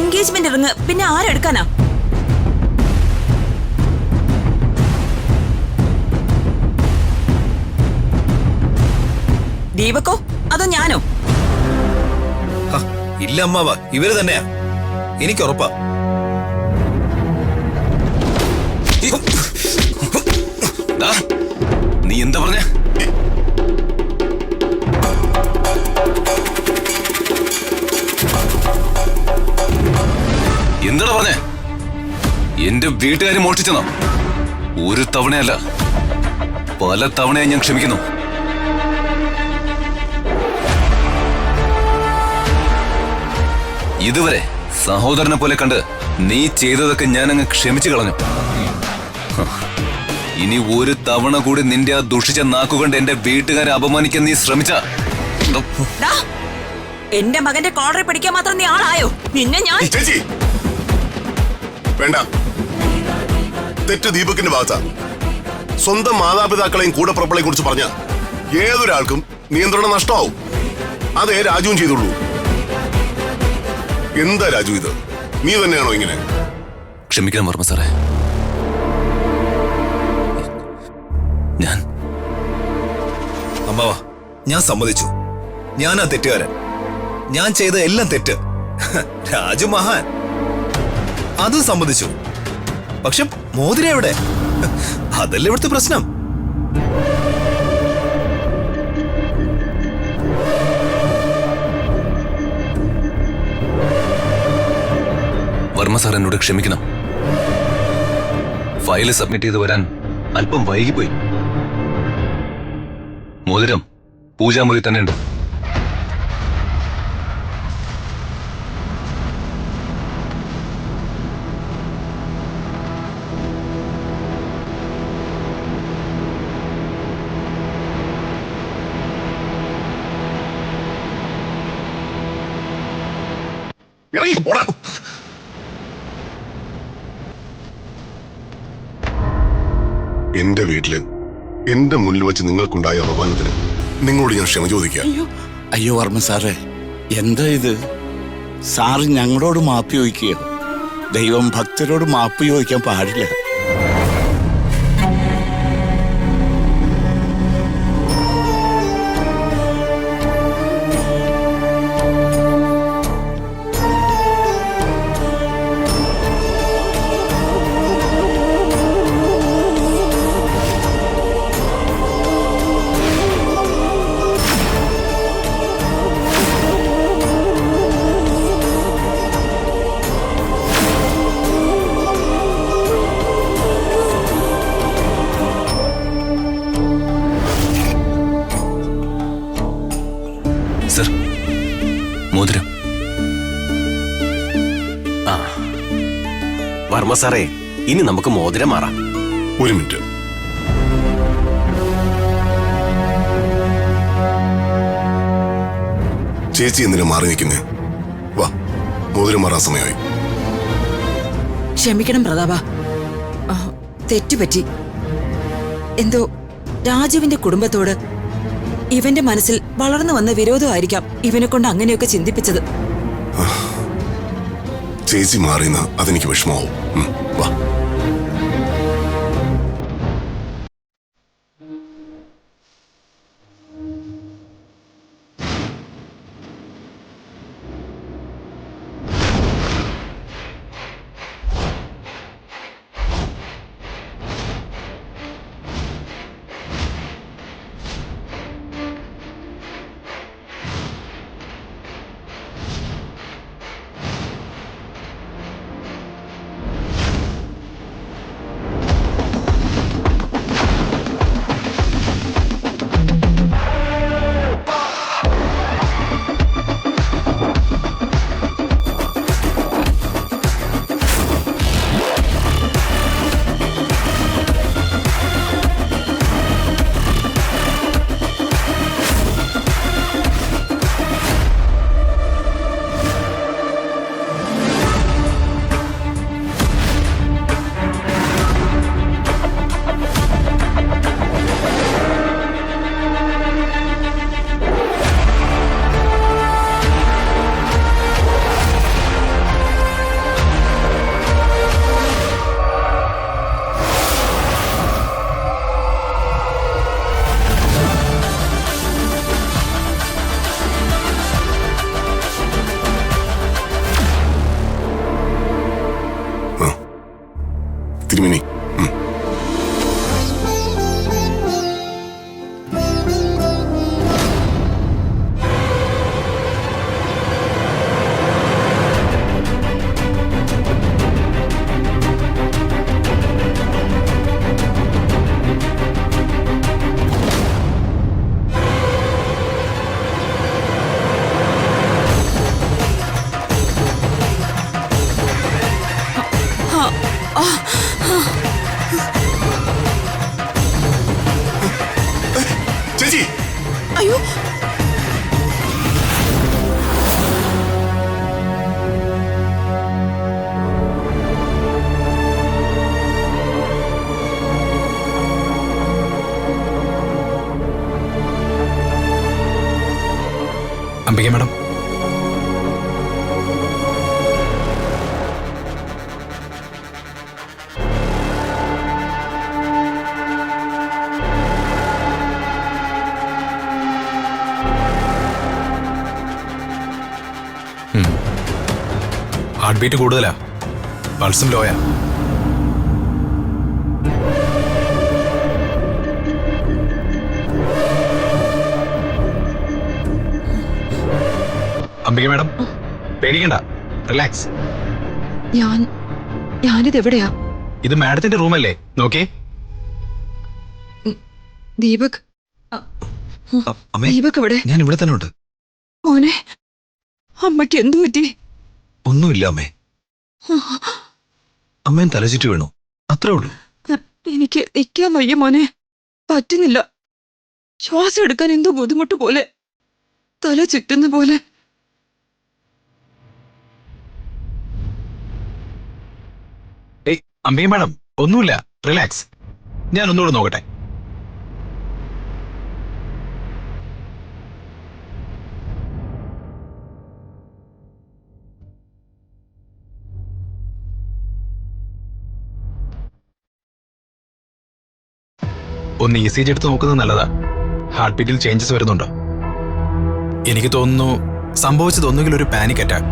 Engagement ring പിന്നെ ആരെടുക്കാനാ? ദീപക്കോ അതോ ഞാനോ? ഇല്ല അമ്മാവ, ഇവര് തന്നെയാ. എനിക്ക് ഉറപ്പാ. നീ എന്താ പറഞ്ഞ? എന്താടാ പറഞ്ഞേ? എന്റെ വീട്ടുകാരെ മോഷ്ടിച്ചെന്നോ? ഒരു തവണയല്ല, പല തവണയായി ഞാൻ ക്ഷമിക്കുന്നു. ഇതുവരെ സഹോദരനെ പോലെ കണ്ട് നീ ചെയ്തതൊക്കെ ഞാൻ അങ്ങ് ക്ഷമിച്ചു കളഞ്ഞു. ഇനി ഒരു തവണ കൂടി നിന്റെ ആ ദുഷിച്ച നാക്കുകൊണ്ട് എന്റെ വീട്ടുകാരെ അപമാനിക്കാൻ നീ ശ്രമിച്ച എന്റെ മകന്റെ കോളറെ പിടിക്കാൻ മാത്രം നീ ആളായോ? നിന്നെ ഞാൻ വേണ്ട. തെറ്റ് ദീപകിന്റെ ഭാഗത്താ. സ്വന്തം മാതാപിതാക്കളെയും കൂടപ്പുറപ്പളെയും കുറിച്ച് പറഞ്ഞ ഏതൊരാൾക്കും നിയന്ത്രണം നഷ്ടമാവും. അതേ രാജുവും ചെയ്തുള്ളൂ. എന്താ രാജു ഇത്? നീ തന്നെയാണോ ഇങ്ങനെ? ക്ഷമിക്കണം വർമ്മ സാറേ. ഞാൻ അമ്മാവ, ഞാൻ സമ്മതിച്ചു. ഞാനാ തെറ്റുകാരൻ. ഞാൻ ചെയ്ത എല്ലാം തെറ്റ്. രാജു മഹാൻ, അതും സമ്മതിച്ചു. പക്ഷെ മോതിര എവിടെ? അതല്ലേ ഇവിടുത്തെ പ്രശ്നം. വർമ്മ സാർ എന്നോട് ക്ഷമിക്കണം. ഫയല് സബ്മിറ്റ് ചെയ്ത് വരാൻ അല്പം വൈകിപ്പോയി. മോതിരം പൂജാമുറി തന്നെ ഉണ്ട്. എന്റെ വീട്ടില് എന്റെ മുന്നിൽ വെച്ച് നിങ്ങൾക്കുണ്ടായ അപമാനത്തിന് നിങ്ങളോട് ഞാൻ ക്ഷമ ചോദിക്കാം. അയ്യോ വർമ്മ സാറേ, എന്താ ഇത്? സാറ് ഞങ്ങളോട് മാപ്പ് ചോദിക്കുകയോ? ദൈവം ഭക്തരോട് മാപ്പ് ചോദിക്കാൻ പാടില്ല. സർ, മോതിരം. വർമ്മ സാറേ, ഇനി നമുക്ക് മോതിരം മാറാം. ഒരു മിനിറ്റ്. ചേച്ചി എന്തിനാ മാറി നിൽക്കുന്നേ? വാ, മോതിരം മാറാൻ സമയമായി. ക്ഷമിക്കണം പ്രതാപ, തെറ്റുപറ്റി. എന്തോ രാജുവിന്റെ കുടുംബത്തോട് ഇവന്റെ മനസ്സിൽ വളർന്നു വന്ന വിരോധമായിരിക്കാം ഇവനെ കൊണ്ട് അങ്ങനെയൊക്കെ ചിന്തിപ്പിച്ചത്. ചേച്ചി മാറിയെന്ന അതെനിക്ക് വിഷമാവും. വാ. അംബിക മാഡം, ഹാർട്ട് ബീറ്റ് കൂടുതലാ, പൾസും ലോയാ. അംബിക മാഡം, പേടിക്കണ്ട, റിലാക്സ്. ഞാനിത് എവിടെയാ? ഇത് മാഡത്തിന്റെ റൂമല്ലേ, നോക്കേ. ദീപക് അമ്മേ, ദീപക് എവിടെ? ഞാൻ ഇവിടെ തന്നെ ഉണ്ട്. മോനെ, അമ്മയ്ക്ക് എന്തു പറ്റി? ഒന്നുമില്ല അമ്മേ. അമ്മേൻ തലചുറ്റി വീണു, അത്രേ ഉള്ളൂ. എനിക്ക് നിൽക്കാൻ വയ്യ മോനെ, പറ്റുന്നില്ല. ശ്വാസം എടുക്കാൻ എന്തോ ബുദ്ധിമുട്ട് പോലെ, തല ചുറ്റുന്ന പോലെ. ഏയ് അംബിക മാഡം, ഒന്നുമില്ല, റിലാക്സ്. ഞാൻ ഒന്നുകൂടെ നോക്കട്ടെ. ഒന്ന് ECG എടുത്ത് നോക്കുന്നത് നല്ലതാ. ഹാർട്ട് ബീറ്റിൽ ചേഞ്ചസ് വരുന്നുണ്ടോ? എനിക്ക് തോന്നുന്നു സംഭവിച്ചത് ഒന്നുകിൽ ഒരു പാനിക് അറ്റാക്ക്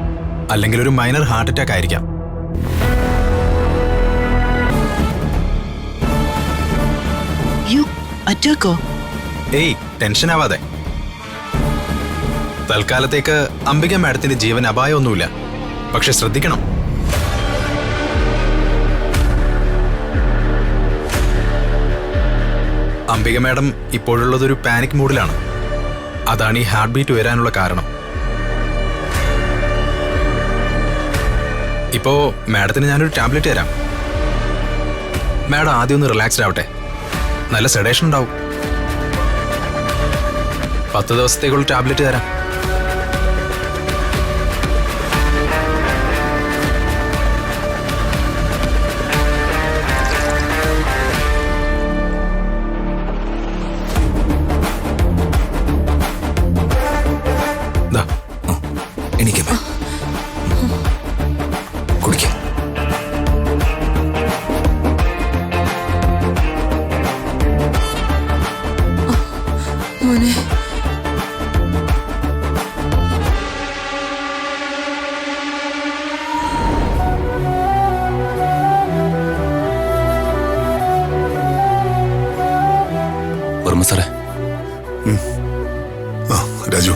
അല്ലെങ്കിൽ ഒരു മൈനർ ഹാർട്ട് അറ്റാക്ക് ആയിരിക്കാം. അറ്റാക്കോ? ഏയ് ടെൻഷൻ ആവാതെ. തൽക്കാലത്തേക്ക് അംബിക മാഡത്തിന്റെ ജീവൻ അപായമൊന്നുമില്ല. പക്ഷെ ശ്രദ്ധിക്കണം. അംബിക മാഡം ഇപ്പോഴുള്ളതൊരു പാനിക് മൂഡിലാണ്. അതാണ് ഈ ഹാർട്ട് ബീറ്റ് വരാനുള്ള കാരണം. ഇപ്പോ മാഡത്തിന് ഞാനൊരു ടാബ്ലറ്റ് തരാം. മാഡം ആദ്യം ഒന്ന് റിലാക്സ്ഡ് ആവട്ടെ. നല്ല സെഡേഷൻ ഉണ്ടാവും. 10 ദിവസത്തേക്കുള്ള ടാബ്ലറ്റ് തരാം. എനിക്കമ്മേ, കുടിക്കാം. മോനെ, വർമ്മ സാറേ. ആ രാജു,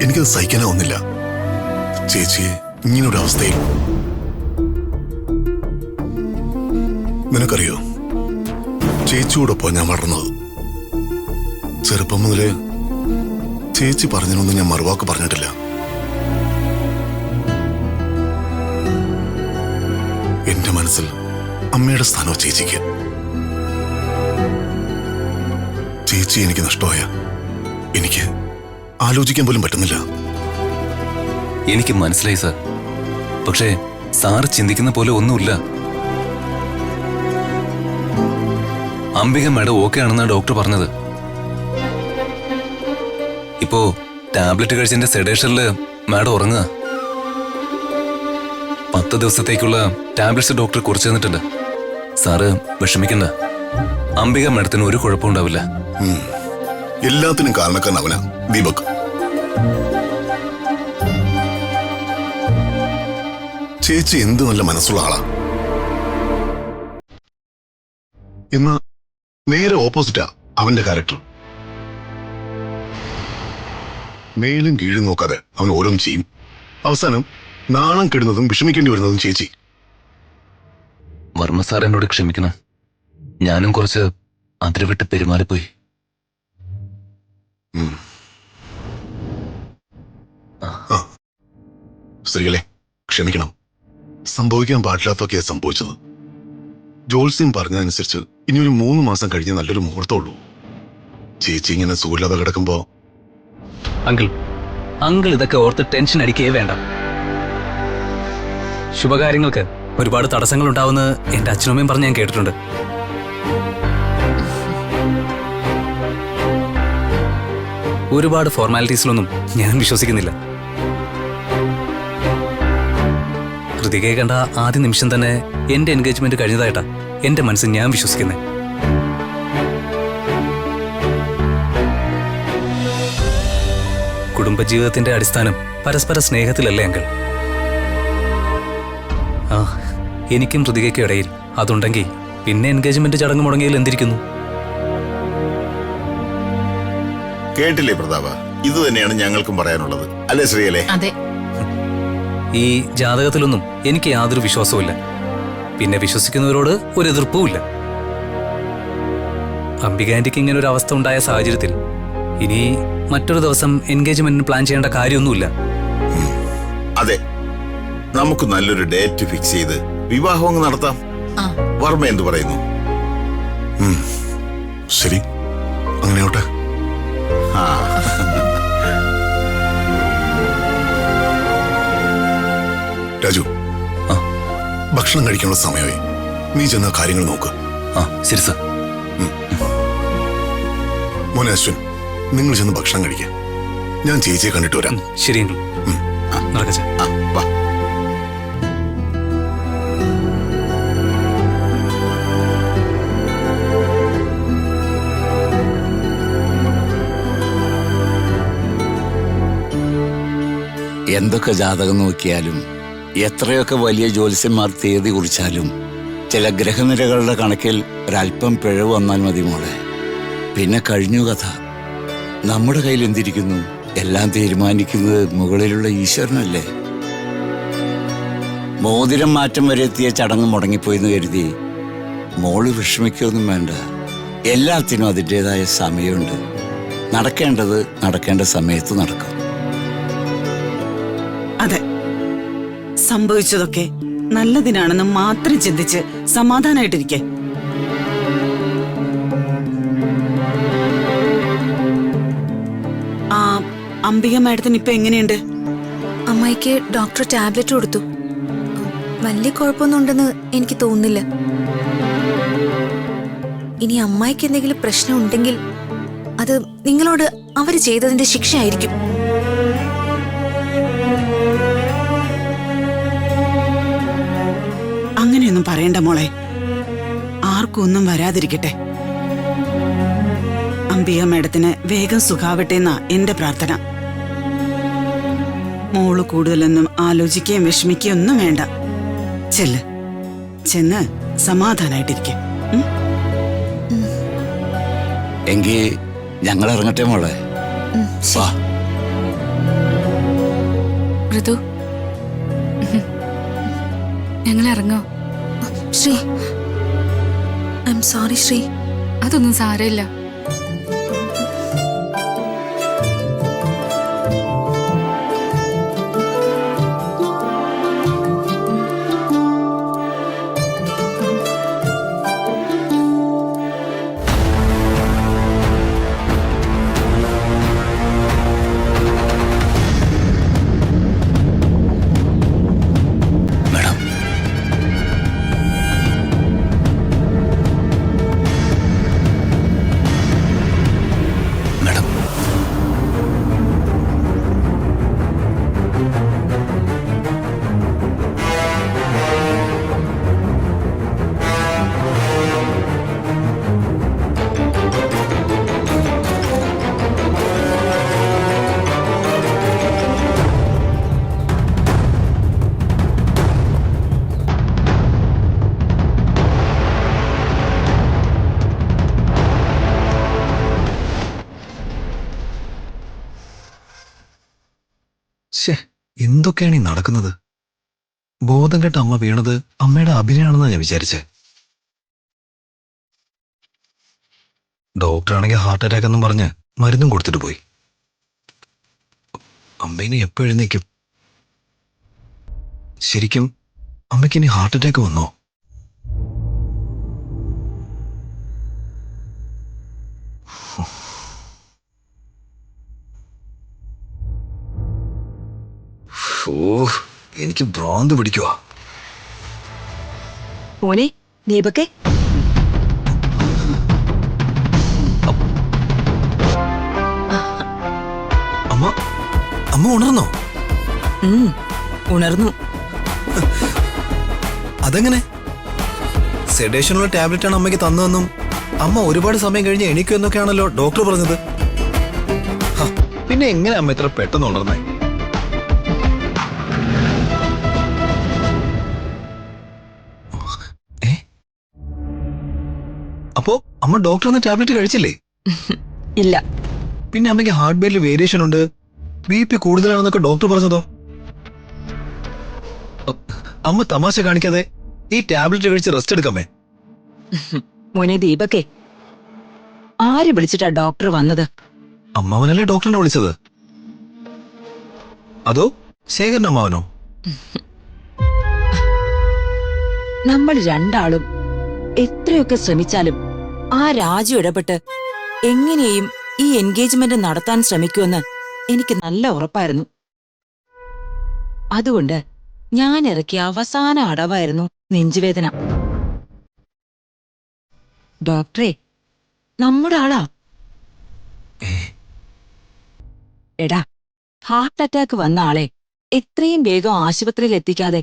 എനിക്കത് സഹിക്കാനാവുന്നില്ല. ചേച്ചി ഇങ്ങനൊരു അവസ്ഥയിൽ. നിനക്കറിയോ, ചേച്ചിയോടൊപ്പം ഞാൻ വളർന്നത്. ചെറുപ്പം മുതലേ ചേച്ചി പറഞ്ഞതിനൊന്നും ഞാൻ മറുവാക്ക് പറഞ്ഞിട്ടില്ല. എന്റെ മനസ്സിൽ അമ്മയുടെ സ്ഥാനവും ചേച്ചിക്ക്. ചേച്ചി എനിക്ക് നഷ്ടമായ എനിക്ക് ആലോചിക്കാൻ പോലും പറ്റുന്നില്ല. എനിക്ക് മനസ്സിലായി സാർ. പക്ഷേ സാർ ചിന്തിക്കുന്ന പോലെ ഒന്നുമില്ല. അംബിക മാഡം ഓക്കെ ആണെന്നാണ് ഡോക്ടർ പറഞ്ഞത്. ഇപ്പോ ടാബ്ലറ്റ് കഴിച്ചതിന്റെ സെഡേഷനില് മാഡം ഉറങ്ങുക. 10 ദിവസത്തേക്കുള്ള ടാബ്ലറ്റ്സ് ഡോക്ടർ കുറിച്ച് തന്നിട്ടുണ്ട്. സാറ് വിഷമിക്കണ്ട. അംബിക മാഡത്തിന് ഒരു കുഴപ്പമുണ്ടാവില്ല. എല്ലാത്തിനും കാരണക്കാരൻ അവനാ, ദീപക്. ചേച്ചി എന്ത് നല്ല മനസ്സുള്ള ആളാ. എന്നാ നേരെ ഓപ്പോസിറ്റാ അവന്റെ ക്യാരക്ടർ. മേലും കീഴും നോക്കാതെ അവൻ ഓരോന്നും ചെയ്യും. അവസാനം നാണം കെടുന്നതും വിഷമിക്കേണ്ടി വരുന്നതും ചേച്ചി. വർമ്മ സാർ എന്നോട് ക്ഷമിക്കണം. ഞാനും കുറച്ച് അതിരുവിട്ട് പെരുമാറിപ്പോയി. സ്ത്രീകളെ ക്ഷമിക്കണം. സംഭവിക്കാൻ പാടില്ലാത്തൊക്കെയാ സംഭവിച്ചത്. ജോത്സ്യം പറഞ്ഞതനുസരിച്ച് ഇനി ഒരു 3 മാസം കഴിഞ്ഞ് നല്ലൊരു മുഹൂർത്തമുള്ളൂ. ചേച്ചി ഇങ്ങനെ സുഖമില്ലാതെ കിടക്കുമ്പോ. അങ്കിൾ ഇതൊക്കെ ഓർത്ത് ടെൻഷൻ അടിക്കുകയേ വേണ്ട. ശുഭകാര്യങ്ങൾക്ക് ഒരുപാട് തടസ്സങ്ങൾ ഉണ്ടാവുമെന്ന് എന്റെ അച്ഛനമ്മയും പറഞ്ഞ് ഞാൻ കേട്ടിട്ടുണ്ട്. ഒരുപാട് ഫോർമാലിറ്റീസിലൊന്നും ഞാൻ വിശ്വസിക്കുന്നില്ല. കൃതികയെ കണ്ട ആദ്യ നിമിഷം തന്നെ എന്റെ എൻഗേജ്മെന്റ് കഴിഞ്ഞതായിട്ടാ എന്റെ മനസ്സിൽ ഞാൻ വിശ്വസിക്കുന്നത്. കുടുംബജീവിതത്തിന്റെ അടിസ്ഥാനം പരസ്പര സ്നേഹത്തിലല്ലേ അങ്കിൾ? ആ, എനിക്കും കൃതികയ്ക്കും ഇടയിൽ അതുണ്ടെങ്കിൽ പിന്നെ എൻഗേജ്മെന്റ് ചടങ്ങ് മുടങ്ങിയതിൽ എന്തിരിക്കുന്നു? കേട്ടില്ലേ പ്രതാപ, ഇത് തന്നെയാണ് ഞങ്ങൾക്കും പറയാനുള്ളത്, അല്ലേ ശ്രീയല്ലേ? അതെ. ഈ ജാതകത്തിലൊന്നും എനിക്ക് യാതൊരു വിശ്വാസവുമില്ല. പിന്നെ വിശ്വസിക്കുന്നവരോട് ഒരു എതിർപ്പുമില്ല. അംബിക ആന്റിക്ക് ഇങ്ങനെ ഒരു അവസ്ഥ ഉണ്ടായ സാഹചര്യത്തിൽ ഇനി മറ്റൊരു ദിവസം എൻഗേജ്മെന്റിന് പ്ലാൻ ചെയ്യേണ്ട കാര്യമൊന്നുമില്ല. അതെ, നമുക്ക് നല്ലൊരു ഡേറ്റ് ഫിക്സ് ചെയ്ത് വിവാഹം അങ്ങ് നടത്താം. വർമ്മ എന്തു പറയുന്നു? ശരി, അങ്ങനെയോട്ടെ. ആ, രാജു, ഭക്ഷണം കഴിക്കാനുള്ള സമയമായി. നീ ചെന്ന കാര്യങ്ങൾ നോക്ക്. ആ ശരി സർ. മോനെ അശ്വിൻ, നിങ്ങൾ ചെന്ന് ഭക്ഷണം കഴിക്കാം. ഞാൻ ചേച്ചിയെ കണ്ടിട്ട് വരാം. ശരി അങ്കിൾ, നടക്കച്ച. ആ, വാ. എന്തൊക്കെ ജാതകം നോക്കിയാലും എത്രയൊക്കെ വലിയ ജ്യോത്സ്യന്മാർ തീയതി കുറിച്ചാലും ചില ഗ്രഹനിരകളുടെ കണക്കിൽ ഒരല്പം പിഴവ് വന്നാൽ മതി മോളെ. പിന്നെ കഴിഞ്ഞു കഥ. നമ്മുടെ കയ്യിൽ എന്തിരിക്കുന്നു? എല്ലാം തീരുമാനിക്കുന്നത് മുകളിലുള്ള ഈശ്വരനല്ലേ. മോതിരം മാറ്റം വരെ എത്തിയ ചടങ്ങ് മുടങ്ങിപ്പോയെന്ന് കരുതി മോള് വിഷമിക്കൊന്നും വേണ്ട. എല്ലാത്തിനും അതിൻ്റെതായ സമയമുണ്ട്. നടക്കേണ്ടത് നടക്കേണ്ട സമയത്ത് നടക്കും. അതെ, സംഭവിച്ചതൊക്കെ നല്ലതിനാണെന്ന് മാത്രം ചിന്തിച്ച് സമാധാനായിട്ടിരിക്കെ. ആ, അംബിക മാഡത്തിന് ഇപ്പൊ എങ്ങനെയുണ്ട്? അമ്മായിക്ക് ഡോക്ടർ ടാബ്ലറ്റ് കൊടുത്തു. വലിയ കുഴപ്പമൊന്നും ഉണ്ടെന്ന് എനിക്ക് തോന്നുന്നില്ല. ഇനി അമ്മായിക്ക് എന്തെങ്കിലും പ്രശ്നം ഉണ്ടെങ്കിൽ അത് നിങ്ങളോട് അവര് ചെയ്തതിന്റെ ശിക്ഷയായിരിക്കും. അങ്ങനെയൊന്നും പറയണ്ട മോളെ. ആർക്കും ഒന്നും വരാതിരിക്കട്ടെ. അംബിക മേഡത്തിന് വേഗം സുഖാവട്ടെ എന്നാ എന്റെ പ്രാർത്ഥന. മോള് കൂടുതലൊന്നും ആലോചിക്കുകയും വിഷമിക്കുകയും ഒന്നും വേണ്ട. ചെന്ന് സമാധാനായിട്ടിരിക്കെ. എങ്കിൽ ഞങ്ങൾ ഇറങ്ങട്ടെ മോളെ. വാ. ഋതു, ഞങ്ങൾ ഇറങ്ങോ? Sree, I am sorry Sree. അതൊന്നും സാരമില്ല. എന്തൊക്കെയാണ് ഈ നടക്കുന്നത്? ബോധം കെട്ട അമ്മ വീണത് അമ്മയുടെ അഭിനയാണെന്നാണ് ഞാൻ വിചാരിച്ചേ. ഡോക്ടറാണെങ്കിൽ ഹാർട്ട് അറ്റാക്ക് എന്നും പറഞ്ഞ് മരുന്നും കൊടുത്തിട്ട് പോയി. അമ്മ ഇനി എപ്പോ എഴുന്നേക്കും? ശരിക്കും അമ്മയ്ക്ക് ഇനി ഹാർട്ട് അറ്റാക്ക് വന്നോ? എനിക്ക് ഭ്രാന്ത് പിടിക്കുവാ. മോനെ ദീപക്കെ, അമ്മ ഉണർന്നോ? ഉണർന്നു. അതെങ്ങനെ? സെഡേഷനുള്ള ടാബ്ലറ്റ് ആണ് അമ്മയ്ക്ക് തന്നതെന്നും അമ്മ ഒരുപാട് സമയം കഴിഞ്ഞ് എണീക്കുമെന്നൊക്കെയാണല്ലോ ഡോക്ടർ പറഞ്ഞത്. പിന്നെ എങ്ങനെ അമ്മ ഇത്ര പെട്ടെന്ന് ഉണർന്നേ? അപ്പോ അമ്മ ഡോക്ടർ എന്ന ടാബ്ലറ്റ് കഴിച്ചില്ലേ? ഇല്ല. പിന്നെ അമ്മയ്ക്ക് ഹാർട്ട് ബീറ്റിൽ വേരിയേഷൻ ഉണ്ട്, BP കൂടുതലാണെന്നൊക്കെ ഡോക്ടർ പറഞ്ഞതോ? അമ്മ തമാശ കാണിക്കാതെ ഈ ടാബ്ലറ്റ് കഴിച്ച് റെസ്റ്റ് എടുക്കാമേ. മോനെ ദീപക്കേ, ആര് വിളിച്ചിട്ടാ ഡോക്ടർ വന്നത്? അമ്മാവനല്ലേ ഡോക്ടറിനെ വിളിച്ചത്? അതോ ശേഖരൻ അമ്മാവനോ? നമ്മൾ രണ്ടാളും എത്രയൊക്കെ ശ്രമിച്ചാലും ആ രാജു ഇടപെട്ട് എങ്ങനെയും ഈ എൻഗേജ്മെന്റ് നടത്താൻ ശ്രമിക്കുമെന്ന് എനിക്ക് നല്ല ഉറപ്പായിരുന്നു. അതുകൊണ്ട് ഞാൻ ഇറക്കിയ അവസാന അടവായിരുന്നു നെഞ്ചുവേദന. ഡോക്ടറെ, നമ്മുടെ ആളാ. എടാ, ഹാർട്ട് അറ്റാക്ക് വന്ന ആളെ എത്രയും വേഗം ആശുപത്രിയിൽ എത്തിക്കാതെ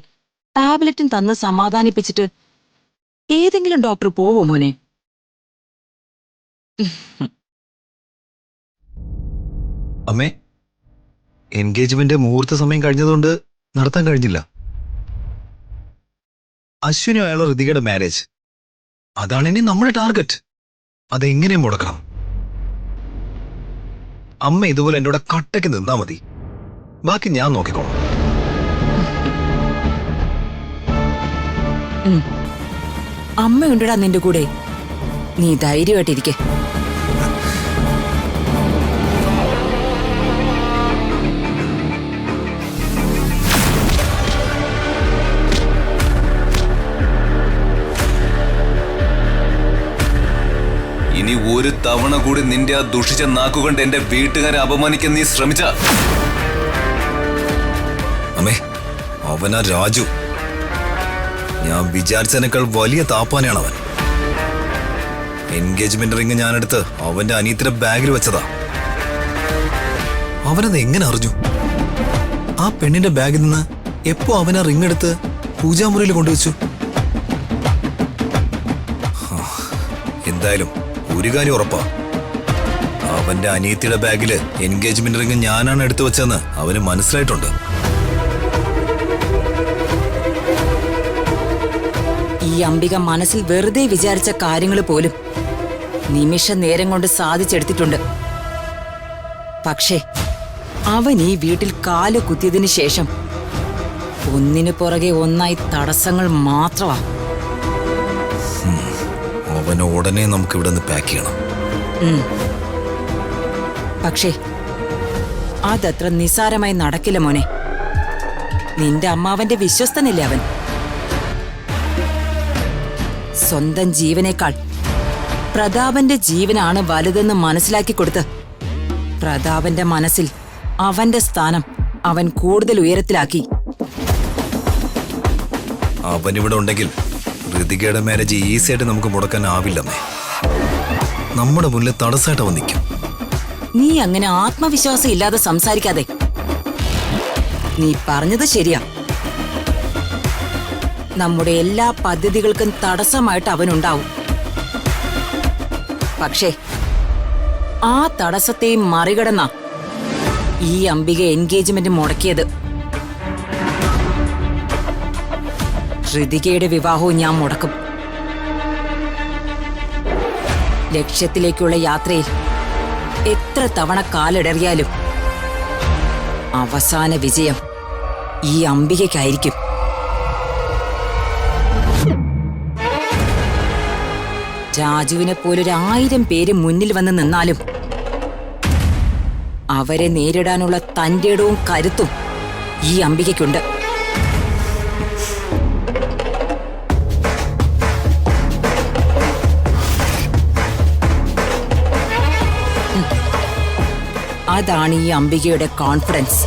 ടാബ്ലറ്റും തന്ന് സമാധാനിപ്പിച്ചിട്ട് ഏതെങ്കിലും ഡോക്ടർ പോവോ മോനെ? അമ്മേ, എൻഗേജ്മെന്റ് മുഹൂർത്ത സമയം കഴിഞ്ഞതുകൊണ്ട് നടത്താൻ കഴിഞ്ഞില്ല. അശ്വിനും അയാളുടെ ഋതികയുടെ മാരേജ്, അതാണ് ഇനി നമ്മുടെ ടാർഗറ്റ്. അതെങ്ങനെയും മുടക്കണം. അമ്മ ഇതുപോലെ എൻ്റെ കൂടെ കട്ടയ്ക്ക് നിന്നാ മതി, ബാക്കി ഞാൻ നോക്കിക്കോളാം. അമ്മയുണ്ടടാ നിന്റെ കൂടെ, നീ ധൈര്യമായിട്ടിരിക്കെ. ഇനി ഒരു തവണ കൂടി നിന്റെ ആ ദുഷിച്ച നാക്കുകൊണ്ട് എന്റെ വീട്ടുകാരെ അപമാനിക്കാൻ നീ ശ്രമിച്ച. അമ്മേ, അവനാ രാജു. ഞാൻ വിചാരിച്ചതിനേക്കാൾ വലിയ താപ്പാനാണ് അവൻ. എൻഗേജ്മെന്റ് റിങ് ഞാനെടുത്ത് അവന്റെ അനിയത്തിന്റെ ബാഗിൽ വെച്ചതാ. അവനത് എങ്ങനെ അറിഞ്ഞു? ആ പെണ്ണിന്റെ ബാഗിൽ നിന്ന് എപ്പോ അവനാ റിങ് എടുത്ത് പൂജാമുറിയിൽ കൊണ്ടുവച്ചു? എന്തായാലും ഒരു കാര്യം ഉറപ്പാ, അവന്റെ അനിയത്തിയുടെ ബാഗില് എൻഗേജ്മെന്റ് റിങ് ഞാനാണ് എടുത്തു വെച്ചതെന്ന് അവന് മനസ്സിലായിട്ടുണ്ട്. ഈ അംബിക മനസ്സിൽ വെറുതെ വിചാരിച്ച കാര്യങ്ങൾ പോലും നിമിഷ നേരം കൊണ്ട് സാധിച്ചെടുത്തിട്ടുണ്ട്. പക്ഷേ അവൻ ഈ വീട്ടിൽ കാല് കുത്തിയതിനു ശേഷം ഒന്നിനു പുറകെ ഒന്നായി തടസ്സങ്ങൾ മാത്രമാ. അവനെ ഉടനെ നമുക്ക് ഇവിടെ നിന്ന് പാക്ക് ചെയ്യണം. പക്ഷേ അതത്ര നിസ്സാരമായി നടക്കില്ല മോനെ. നിന്റെ അമ്മാവന്റെ വിശ്വസ്തനല്ലേ അവൻ? സ്വന്തം ജീവനേക്കാൾ പ്രതാപന്റെ ജീവനാണ് വലുതെന്ന് മനസ്സിലാക്കി കൊടുത്ത് പ്രതാപന്റെ മനസ്സിൽ അവന്റെ സ്ഥാനം അവൻ കൂടുതൽ ഉയരത്തിലാക്കി. അവനിവിടെ ഉണ്ടെങ്കിൽ ഋതികയുടെ മാരേജ് ഈസിയായിട്ട് നമുക്ക് മുടക്കാനാവില്ലമ്മേ. നമ്മുടെ മുന്നിൽ തടസ്സമായിട്ട് അവൻ നിൽക്കും. നീ അങ്ങനെ ആത്മവിശ്വാസം ഇല്ലാതെ സംസാരിക്കാതെ. നീ പറഞ്ഞത് ശരിയാ. നമ്മുടെ എല്ലാ പദ്ധതികൾക്കും തടസ്സമായിട്ട് അവനുണ്ടാവും. പക്ഷേ ആ തടസ്സത്തെയും മറികടന്ന ഈ അംബിക എൻഗേജ്മെന്റ് മുടക്കിയത്. ഋതികയുടെ വിവാഹവും ഞാൻ മുടക്കും. ലക്ഷ്യത്തിലേക്കുള്ള യാത്രയിൽ എത്ര തവണ കാലിടറിയാലും അവസാന വിജയം ഈ അംബികയ്ക്കായിരിക്കും. രാജുവിനെ പോലൊരു 1000 പേര് മുന്നിൽ വന്ന് നിന്നാലും അവരെ നേരിടാനുള്ള തന്റേടവും കരുത്തും ഈ അംബികയ്ക്കുണ്ട്. അതാണ് ഈ അംബികയുടെ കോൺഫിഡൻസ്.